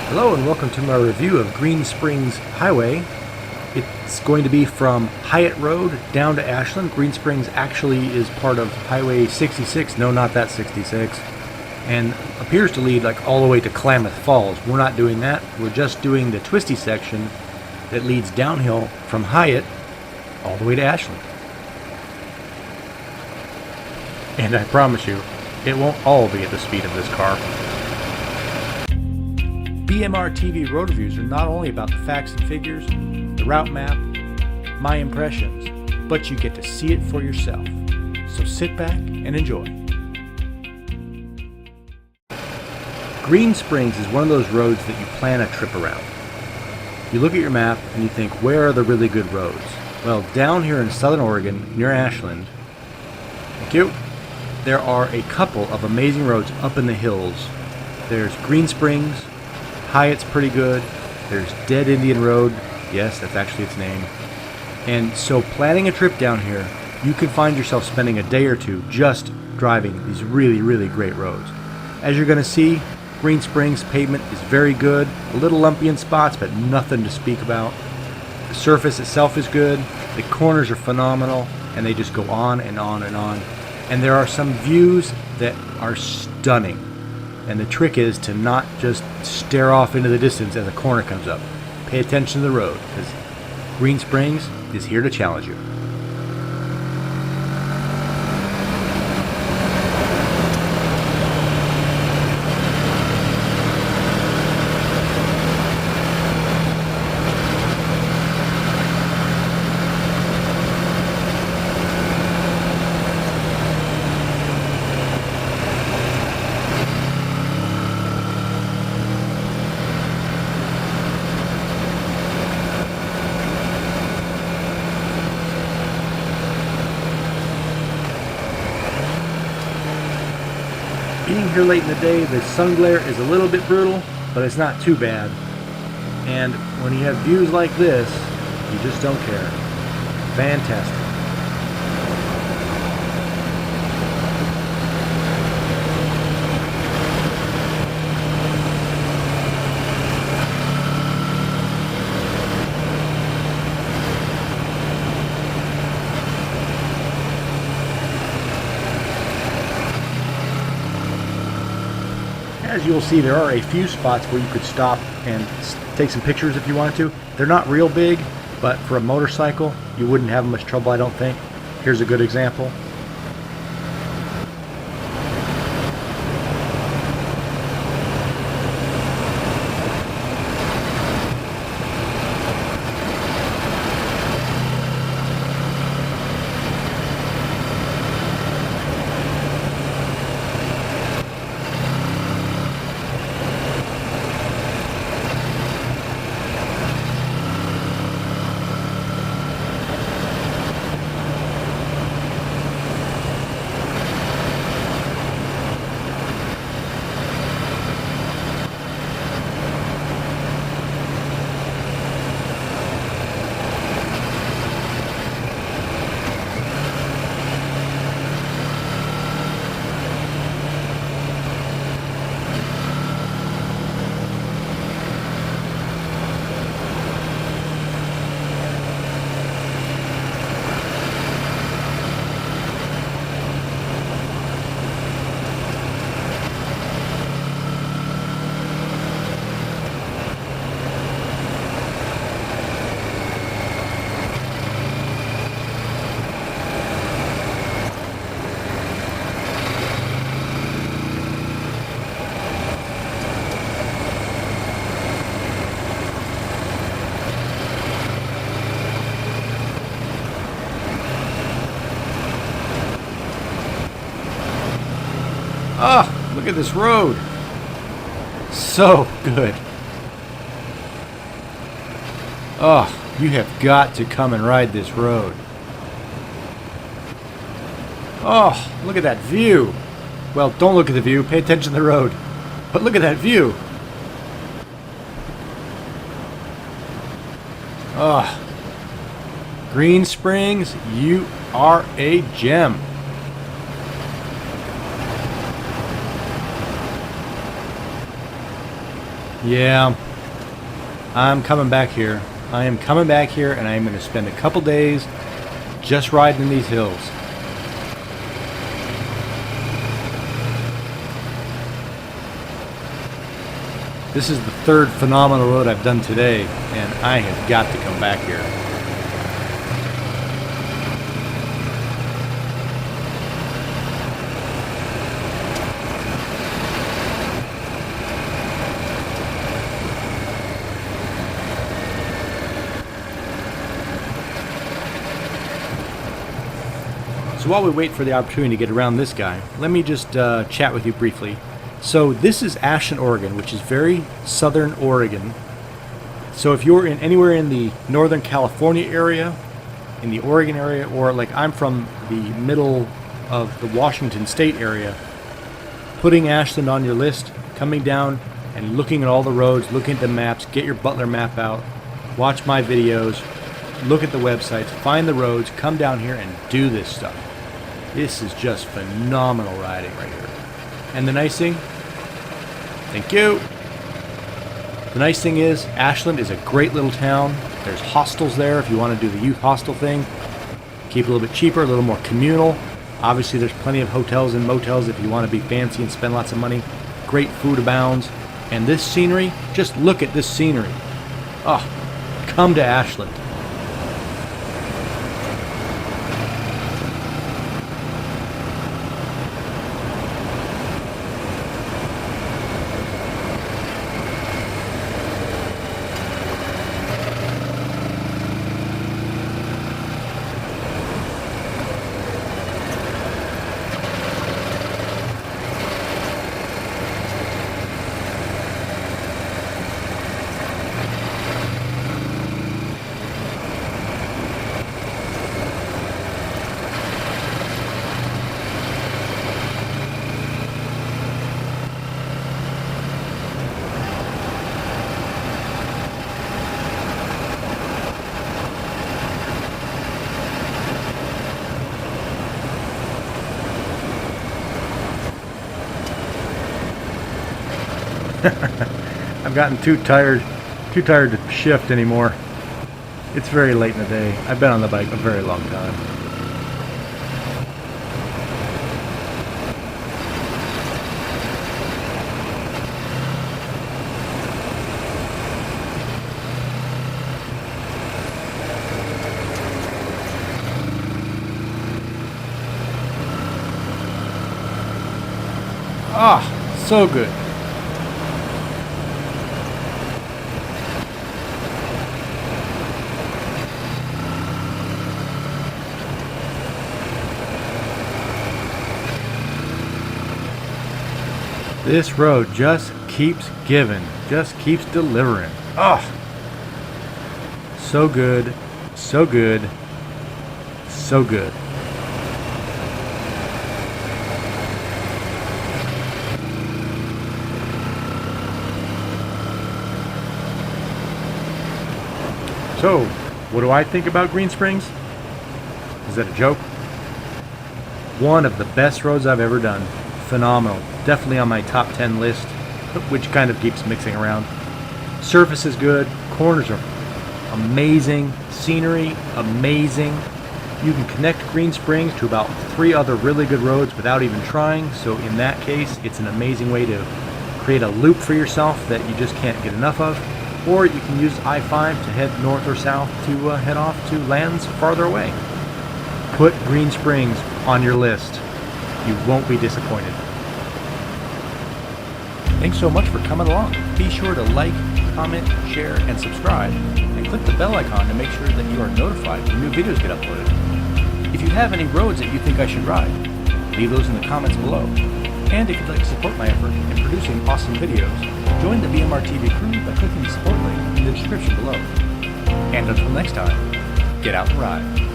Hello and welcome to my review of Green Springs Highway. It's going to be from Hyatt Road down to Ashland. Green Springs actually is part of Highway 66, no, not that 66, and appears to lead like all the way to Klamath Falls. We're not doing that. We're just doing the twisty section that leads downhill from Hyatt all the way to Ashland. And I promise you, it won't all be at the speed of this car. BMR TV road reviews are not only about the facts and figures, the route map, my impressions, but you get to see it for yourself. So sit back and enjoy. Green Springs is one of those roads that you plan a trip around. You look at your map and you think, where are the really good roads? Well, down here in southern Oregon, near Ashland, thank you, there are a couple of amazing roads up in the hills. There's Green Springs, Hyatt's pretty good. There's Dead Indian Road. Yes, that's actually its name. And so planning a trip down here, you could find yourself spending a day or two just driving these really, really great roads. As you're going to see, Green Springs pavement is very good. A little lumpy in spots, but nothing to speak about. The surface itself is good. The corners are phenomenal, and they just go on and on and on. And there are some views that are stunning. And the trick is to not just stare off into the distance as a corner comes up. Pay attention to the road, because Green Springs is here to challenge you. Being here late in the day, the sun glare is a little bit brutal, but it's not too bad. And when you have views like this, you just don't care. Fantastic. As you'll see, there are a few spots where you could stop and take some pictures if you wanted to. They're not real big, but for a motorcycle, you wouldn't have much trouble, I don't think. Here's a good example. Oh, look at this road. So good. Oh, you have got to come and ride this road. Oh, look at that view. Well, don't look at the view. Pay attention to the road. But look at that view. Oh, Green Springs, you are a gem. Yeah, I'm coming back here. I am coming back here, and I am going to spend a couple days just riding in these hills. This is the third phenomenal road I've done today, and I have got to come back here. So while we wait for the opportunity to get around this guy, let me just chat with you briefly. So this is Ashland, Oregon, which is very southern Oregon. So if you're anywhere in the Northern California area, in the Oregon area, or like I'm from the middle of the Washington State area, putting Ashland on your list, coming down and looking at all the roads, looking at the maps, get your Butler map out, watch my videos, look at the websites, find the roads, come down here and do this stuff. This is just phenomenal riding right here. And the nice thing, thank you. The nice thing is, Ashland is a great little town. There's hostels there if you want to do the youth hostel thing. Keep it a little bit cheaper, a little more communal. Obviously, there's plenty of hotels and motels if you want to be fancy and spend lots of money. Great food abounds. And this scenery, just look at this scenery. Oh, come to Ashland. I've gotten too tired to shift anymore. It's very late in the day. I've been on the bike a very long time. Ah, so good. This road just keeps giving, just keeps delivering. Oh, so good, so good, so good. So, what do I think about Green Springs? Is that a joke? One of the best roads I've ever done. Phenomenal. Definitely on my top 10 list, which kind of keeps mixing around. Surface is good. Corners are amazing. Scenery, amazing. You can connect Green Springs to about 3 other really good roads without even trying. So in that case, it's an amazing way to create a loop for yourself that you just can't get enough of. Or you can use I-5 to head north or south to head off to lands farther away. Put Green Springs on your list. You won't be disappointed. Thanks so much for coming along. Be sure to like, comment, share, and subscribe, and click the bell icon to make sure that you are notified when new videos get uploaded. If you have any roads that you think I should ride, leave those in the comments below. And if you'd like to support my effort in producing awesome videos, join the BMR TV crew by clicking the support link in the description below. And until next time, get out and ride.